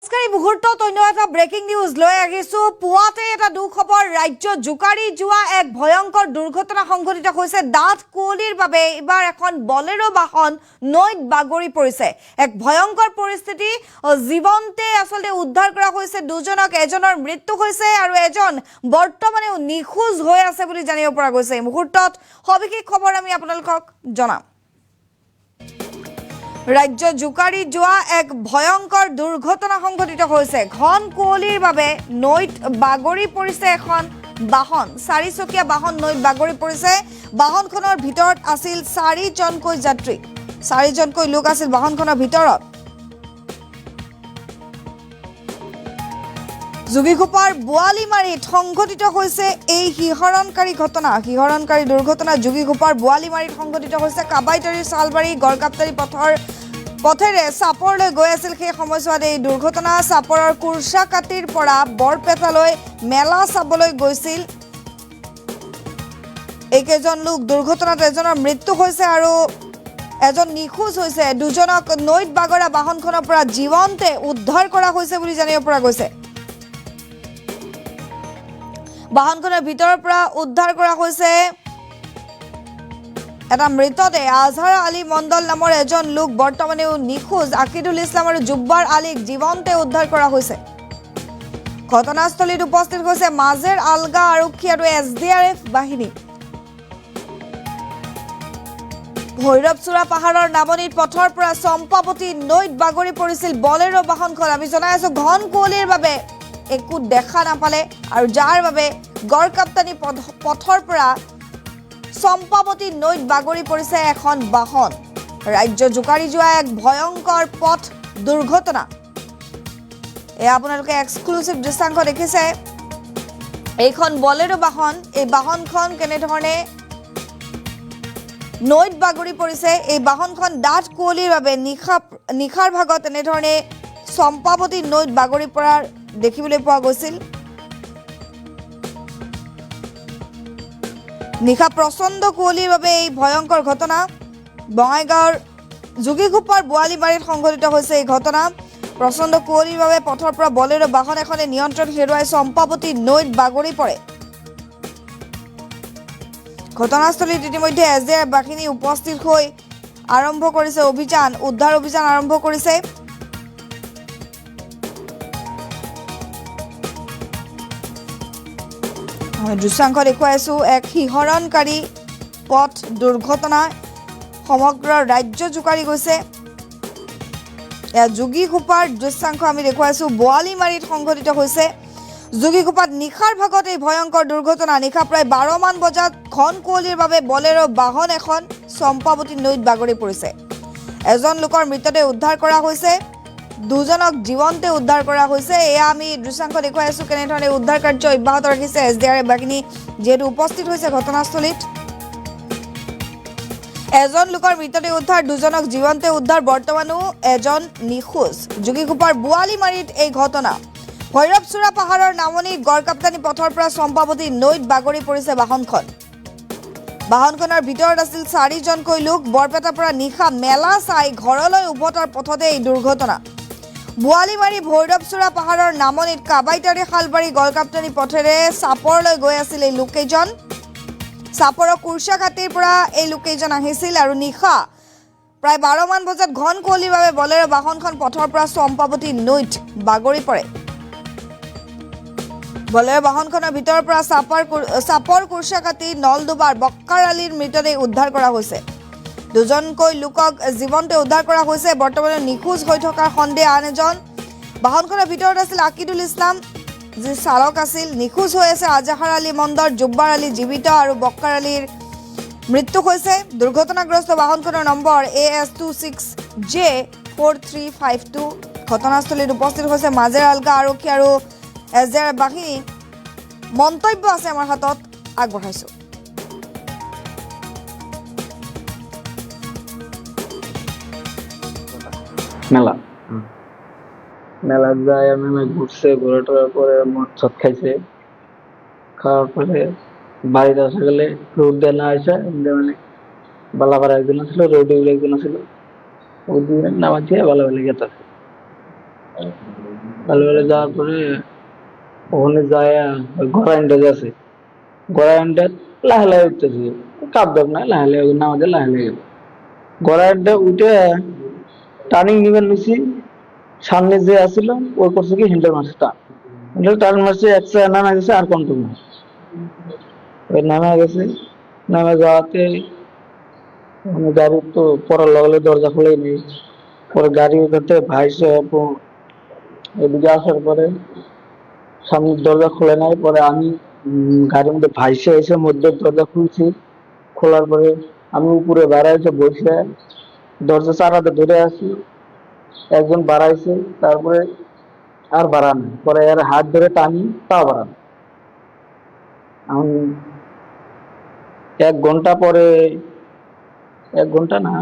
নমস্কাৰ মুহূৰ্তত অন্য এটা ব্ৰেকিং নিউজ লৈ আহিছো পুৱাতে এটা দুখবৰ ৰাজ্য জুকাৰি যোৱা এক ভয়ংকৰ দুৰ্ঘটনা সংঘটিত হৈছে ডাঠ কুঁৱলীৰ বাবে এবাৰ এখন বলেৰো বাহন নৈত বাগৰি পৰিছে এক ভয়ংকৰ পৰিস্থিতি জীৱনতে আসলে উদ্ধাৰ কৰা হৈছে দুজনক এজনৰ মৃত্যু হৈছে আৰু এজন বৰ্তমানে নিখোজ হৈ আছে বুলি জানিব পৰা গৈছে মুহূৰ্তত সবিশেষ খবৰ আমি আপোনালোকক জনাম ৰাজ্য জুকাৰি যোৱা এক ভয়ংকৰ দুৰ্ঘটনা সংঘটিত হৈছে ঘন কুঁৱলীৰ বাবে নৈত বাগৰি পৰিছে এখন বাহন চাৰিচকীয়া বাহন নৈত বাগৰি পৰিছে বাহনখনৰ ভিতৰত আছিল চাৰিজনকৈ যাত্ৰী চাৰিজনকৈ লোক আছিল বাহনখনৰ ভিতৰত যোগীঘোপাৰ বোৱালিমাৰীত সংঘটিত হৈছে এই শিহৰণকাৰী দুৰ্ঘটনা যোগীঘোপাৰ বোৱালিমাৰীত সংঘটিত হৈছে কাবাইতাৰীৰ চালবাৰী গড়কাপ্তাৰী পথেৰে চাপৰলৈ গৈ আছিল সেই সময়ছোৱাত এই দুৰ্ঘটনা চাপৰৰ কুৰ্চাকাটিৰ পৰা বৰপেটালৈ মেলা চাবলৈ গৈছিল এইকেইজন লোক দুৰ্ঘটনাত এজনৰ মৃত্যু হৈছে আৰু এজন নিখোজ হৈছে দুজনক নৈত বাগৰা বাহনখনৰ পৰা জীৱন্তে উদ্ধাৰ কৰা হৈছে বুলি জানিব পৰা গৈছে বাহনখনৰ ভিতৰৰ পৰা উদ্ধাৰ কৰা হৈছে এটা মৃতদেহ আজহাৰ আলী মণ্ডল নামৰ এজন লোক বৰ্তমানেও নিখোজ আকিদুল ইছলাম আৰু জুব্বাৰ আলীক জীৱন্তে উদ্ধাৰ কৰা হৈছে ঘটনাস্থলীত উপস্থিত হৈছে মাজেৰ আলগা আৰক্ষী আৰু এছডিআৰএফ বাহিনী ভৈৰৱচূড়া পাহাৰৰ নামনিত পথৰ পৰা চম্পাৱতী নৈত বাগৰি পৰিছিল বলেৰো বাহনখন আমি জনাই আছো ঘন কুঁৱলীৰ বাবে একো দেখা নাপালে আৰু যাৰ বাবে গড়কাপ্তানী পথৰ পৰা চম্পাৱতী নৈত বাগৰি পৰিছে এখন বাহন ৰাজ্য জুকাৰি যোৱা এক ভয়ংকৰ পথ দুৰ্ঘটনা এয়া আপোনালোকে এক্সক্লুসিভ দৃশ্যাংশ দেখিছে এইখন বলেৰো বাহন এই বাহনখন কেনেধৰণে নৈত বাগৰি পৰিছে এই বাহনখন ডাঠ কুঁৱলীৰ বাবে নিশাৰ ভাগত এনেধৰণে চম্পাৱতী নৈত বাগৰি পৰাৰ দেখিবলৈ পোৱা গৈছিল নিশা প্ৰচণ্ড কুঁৱলীৰ বাবে এই ভয়ংকৰ ঘটনা বঙাইগাঁৱৰ যোগীঘোপাৰ বোৱালিমাৰীত সংঘটিত হৈছে এই ঘটনা প্ৰচণ্ড কুঁৱলীৰ বাবে পথৰ পৰা বলেৰো বাহন এখনে নিয়ন্ত্ৰণ হেৰুৱাই চম্পাৱতী নৈত বাগৰি পৰে ঘটনাস্থলীত ইতিমধ্যে এছডিআৰএফ বাহিনী উপস্থিত হৈ আৰম্ভ কৰিছে উদ্ধাৰ অভিযান আৰম্ভ কৰিছে দৃশ্যাংশ দেখুৱাইছো এক শিহৰণকাৰী পথ দুৰ্ঘটনা সমগ্ৰ ৰাজ্য জুকাৰি গৈছে যোগীঘোপাৰ দৃশ্যাংশ আমি দেখুৱাইছো বোৱালিমাৰীত সংঘটিত হৈছে যোগীঘোপাত নিশাৰ ভাগত এই ভয়ংকৰ দুৰ্ঘটনা নিশা প্ৰায় 12 মান বজাত ঘন কুঁৱলীৰ বাবে বলেৰো বাহন এখন চম্পাৱতী নৈত বাগৰি পৰিছে এজন লোকৰ মৃতদেহ উদ্ধাৰ কৰা হৈছে দুজনক জীৱন্তে উদ্ধাৰ কৰা হৈছে এয়া আমি দৃশ্যাংশ দেখুৱাইছো কেনেধৰণে উদ্ধাৰ কাৰ্য অব্যাহত ৰাখিছে এছডিআৰএফ বাহিনী যেহেতু উপস্থিত হৈছে ঘটনাস্থলীত এজন লোকৰ মৃতদেহ উদ্ধাৰ দুজনক জীৱন্তে উদ্ধাৰ বৰ্তমানো এজন নিখোজ যোগীঘোপাৰ বোৱালিমাৰীত এই ঘটনা ভৈৰৱচূড়া পাহাৰৰ নামনি গড়কাপ্তানী পথৰ পৰা চম্পাৱতী নৈত বাগৰি পৰিছে বাহনখনৰ ভিতৰত আছিল চাৰিজনকৈ লোক বৰপেটাৰ পৰা নিশা মেলা চাই ঘৰলৈ উভতাৰ পথতে এই দুৰ্ঘটনা বোৱালিমাৰী ভৈৰৱচূড়া পাহাৰৰ নামনিত কাবাইতাৰী শালবাৰী গড়কাপ্তানী পথেৰে চাপৰলৈ গৈ আছিল এই লোককেইজন চাপৰৰ কুৰ্চাঘাটিৰ পৰা এই লোককেইজন আহিছিল আৰু নিশা প্ৰায় 12 মান বজাত ঘন কুঁৱলীৰ বাবে বলেৰো বাহনখন পথৰ পৰা চম্পাৱতী নৈত বাগৰি পৰে বলেৰো বাহনখনৰ ভিতৰৰ পৰা চাপৰ কুৰ্চাঘাটি নলদুবাৰ বক্কাৰ আলীৰ মৃতদেহ উদ্ধাৰ কৰা হৈছে দুজনকৈ লোকক জীৱন্তে উদ্ধাৰ কৰা হৈছে বৰ্তমানে নিখোজ হৈ থকাৰ সন্দেহ আন এজন বাহনখনৰ ভিতৰত আছিল আকিদুল ইছলাম যি চালক আছিল নিখোজ হৈ আছে আজহাৰ আলী মণ্ডল জুব্বাৰ আলী জীৱিত আৰু বক্কাৰ আলীৰ মৃত্যু হৈছে দুৰ্ঘটনাগ্ৰস্ত বাহনখনৰ নম্বৰ AS26J4352 ঘটনাস্থলীত উপস্থিত হৈছে মাজেৰ আলগা আৰক্ষী আৰু এছডিআৰএফ বাহিনী মন্তব্য আছে আমাৰ হাতত আগবঢ়াইছো মেলা যায় আমি ঘুরছে ঘোরাটোর পরে মদ সব খাইছে খাওয়ার পরে বাড়িতে আসা গেলে রোদ দিয়ে না আসে মানে বালাপাড়া একজন ছিল রোডে একজন ছিল ওই দিন নামাচ্ছে বালাবালি গেছে বালুবাড়ি যাওয়ার পরে ওখানে যায় গড়াইন্ডা গেছে, গড়াইন্ডা লাহে লাহে উঠতেছে, কাঁপদাপ না, লাহে লাহে নামাজে লাহে লাহে গেল। গড়াইন্ডা উঠে টার্নিং নিবেন নিছি, সামনে যে আসছিল ওই করছে কি হ্যান্ডেল মারছে, হ্যান্ডেল টার্ন মারছে, একশো নামা গেছে আর কন্ট্রোল না, ওই নামা গেছে। নামে যাওয়াতে গাড়ি তো পড়ার লগে দরজা খুলে নেই, পরে গাড়ি ওটাতে ভাইসে এদিকে আসার পরে সামনের দরজা খুলে নাই, পরে আমি গাড়ির মধ্যে ভাইসে এসে মধ্যে দরজা খুলছি। খোলার পরে আমি উপরে বাড়াইছে বসে দরজা চারাতে ধরে আছি, একজন বাড়াইছে, তারপরে আর বাড়ানো, পরে এর হাত ধরে টানি, তা বাড়ানো। আমি 1 ঘন্টা পরে, 1 ঘন্টা না,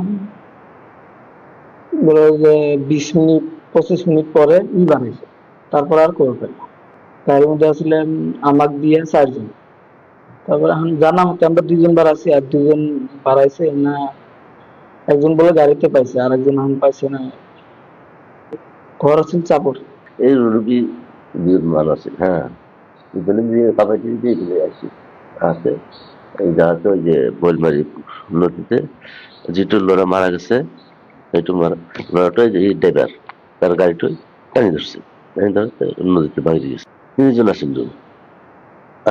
বলে যে 20 মিনিট 25 মিনিট পরে বাড়াইছে, তারপর আর করে ফেললাম। গাড়ির মধ্যে আসছিলাম আমাক দিয়ে 4 জন। তারপরে এখন জানা মতো আমরা 2 জন বাড়াইছি, আর 2 জন বাড়াইছে না, একজন বলে গাড়িতে পাইছে, আর একজন এখন পাইছে না। ঘর আছে চাপড়। এই রুগী মাল আছে, হ্যাঁ ইদানিং দিয়ে কাবাডি দিয়ে চলে আসি আছে। এই জায়গাতে ওই যে বৈলমারি নদীতে যেটু লোরা মারা গেছে, এইটু লোরাটা এই ড্রাইভার তার গাড়িটা টানি ধরছে, টানি ধরতে নদীতে বাইরে গেছে। 3 জন আসেন,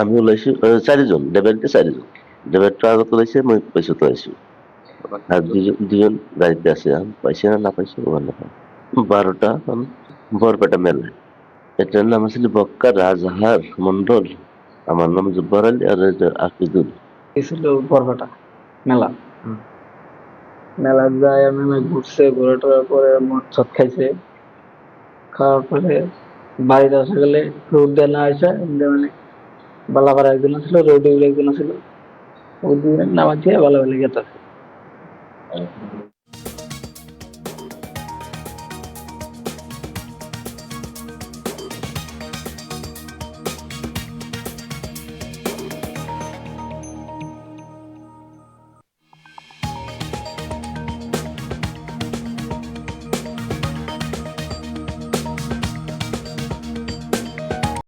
আমি ওলাইছি 4 জন, ড্রাইভারকে 4 জন, ড্রাইভারটা আগত লাইছে, আমি পয়সা তো আইসি, আর 2জন গাড়িতে আছে, আমি পাইছি না পাইছি ওখানে 12টা বরপেটা মেলায়। এটার নাম আসলে বক্কা রাজহার মন্ডল, আমার নাম জব্বার আলী, আর আকিদুল। গেছিল বরকাটা মেলা, মেলা যায় আমি ঘুরছে, ঘুরে টুরার পরে মদ সদ খাইছে, খাওয়ার পরে বাড়িতে আসা গেলে রোড দিয়ে না আসে, মানে বালাপাড়া একজন ছিল, রোডে একজন ছিল, ওই দুজনের নামাজ দিয়ে বালাবালি গেছে।